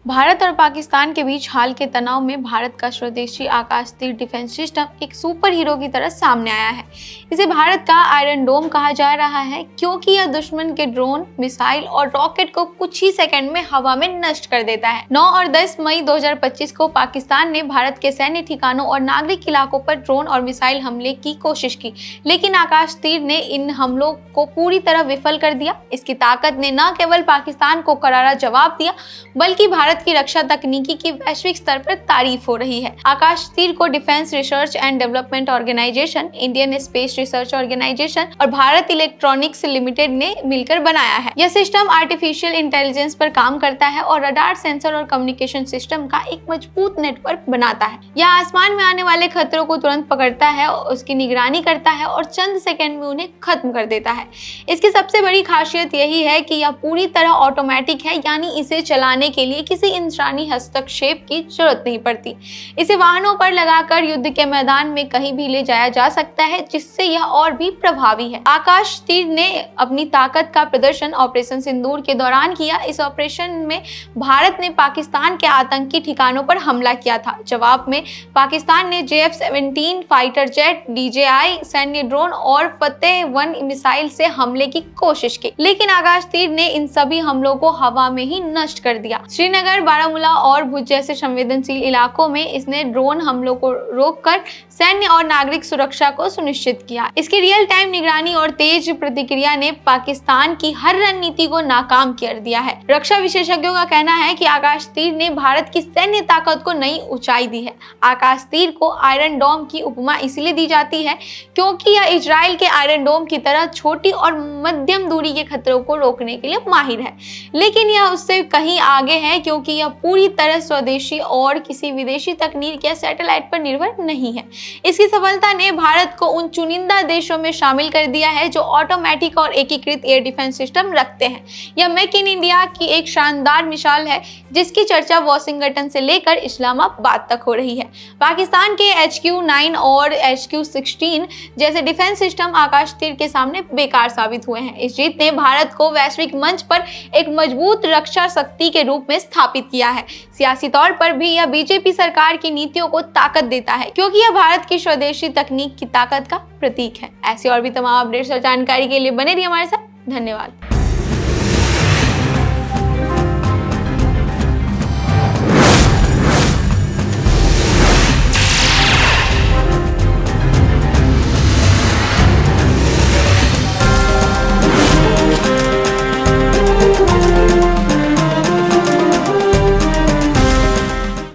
भारत और पाकिस्तान के बीच हाल के तनाव में भारत का स्वदेशी आकाश तीर डिफेंस सिस्टम एक सुपर हीरो की तरह सामने आया है। इसे भारत का आयरन डोम कहा जा रहा है क्योंकि यह दुश्मन के ड्रोन, मिसाइल और रॉकेट को कुछ ही सेकंड में हवा में नष्ट कर देता है। 9 और 10 मई 2025 को पाकिस्तान ने भारत के सैन्य ठिकानों और नागरिक इलाकों पर ड्रोन और मिसाइल हमले की कोशिश की, लेकिन आकाश तीर ने इन हमलों को पूरी तरह विफल कर दिया। इसकी ताकत ने न केवल पाकिस्तान को करारा जवाब दिया, बल्कि भारत की रक्षा तकनीकी की वैश्विक स्तर पर तारीफ हो रही है। आकाश तीर को defence research and development organisation, Indian space research organisation और भारत इलेक्ट्रॉनिक्स लिमिटेड ने मिलकर बनाया है। यह सिस्टम आर्टिफिशियल इंटेलिजेंस पर काम करता है और रडार, सेंसर और कम्युनिकेशन सिस्टम का एक मजबूत नेटवर्क बनाता है। यह आसमान में आने वाले खतरों को तुरंत पकड़ता है, उसकी निगरानी करता है और चंद सेकंड में उन्हें खत्म कर देता है। इसकी सबसे बड़ी खासियत यही है कि यह पूरी तरह ऑटोमेटिक है, यानी इसे चलाने के लिए किसी इंसानी हस्तक्षेप की जरूरत नहीं पड़ती। इसे वाहनों पर लगाकर युद्ध के मैदान में कहीं भी ले जाया जा सकता है, जिससे यह और भी प्रभावी है। आकाश तीर ने अपनी ताकत का प्रदर्शन ऑपरेशन सिंदूर के दौरान किया। इस ऑपरेशन में भारत ने पाकिस्तान के आतंकी ठिकानों पर हमला किया था। जवाब में पाकिस्तान ने JF-17 फाइटर जेट, DJI सैन्य ड्रोन और फतेह-1 मिसाइल से हमले की कोशिश की, लेकिन आकाश तीर ने इन सभी हमलों को हवा में ही नष्ट कर दिया। श्रीनगर, बारामूला और भुज जैसे संवेदनशील इलाकों में इसने ड्रोन हमलों को रोककर सैन्य और नागरिक सुरक्षा को सुनिश्चित किया। इसकी रियल टाइम निगरानी और तेज प्रतिक्रिया ने पाकिस्तान की हर रणनीति को नाकाम कर दिया है। रक्षा विशेषज्ञों का कहना है कि आकाश तीर ने भारत की सैन्य ताकत को नई ऊंचाई दी है। आकाश तीर को आयरन डोम की उपमा इसलिए दी जाती है क्योंकि यह इजराइल के आयरन डोम की तरह छोटी और मध्यम दूरी के खतरों को रोकने के लिए माहिर है, लेकिन यह उससे कहीं आगे है क्योंकि यह पूरी तरह स्वदेशी और किसी विदेशी तकनीक या सैटेलाइट पर निर्भर नहीं है। इसकी सफलता ने भारत को उन चुनिंदा देशों में शामिल कर दिया है जो ऑटोमेटिक और एकीकृत एयर डिफेंस सिस्टम रखते हैं। यह मेक इन इंडिया की एक शानदार मिसाल है, जिसकी चर्चा वाशिंगटन से लेकर इस्लामाबाद तक हो रही है। पाकिस्तान के HQ-9 और HQ-16 जैसे डिफेंस सिस्टम आकाश तीर के सामने बेकार साबित हुए हैं। इस जीत ने भारत को वैश्विक मंच पर एक मजबूत रक्षा शक्ति के रूप में स्थापित किया है। सियासी तौर पर भी यह बीजेपी सरकार की नीतियों को ताकत देता है, क्योंकि यह भारत की स्वदेशी तकनीक की ताकत का प्रतीक है। ऐसी और भी तमाम अपडेट्स और जानकारी के लिए बने रहिए हमारे साथ। धन्यवाद।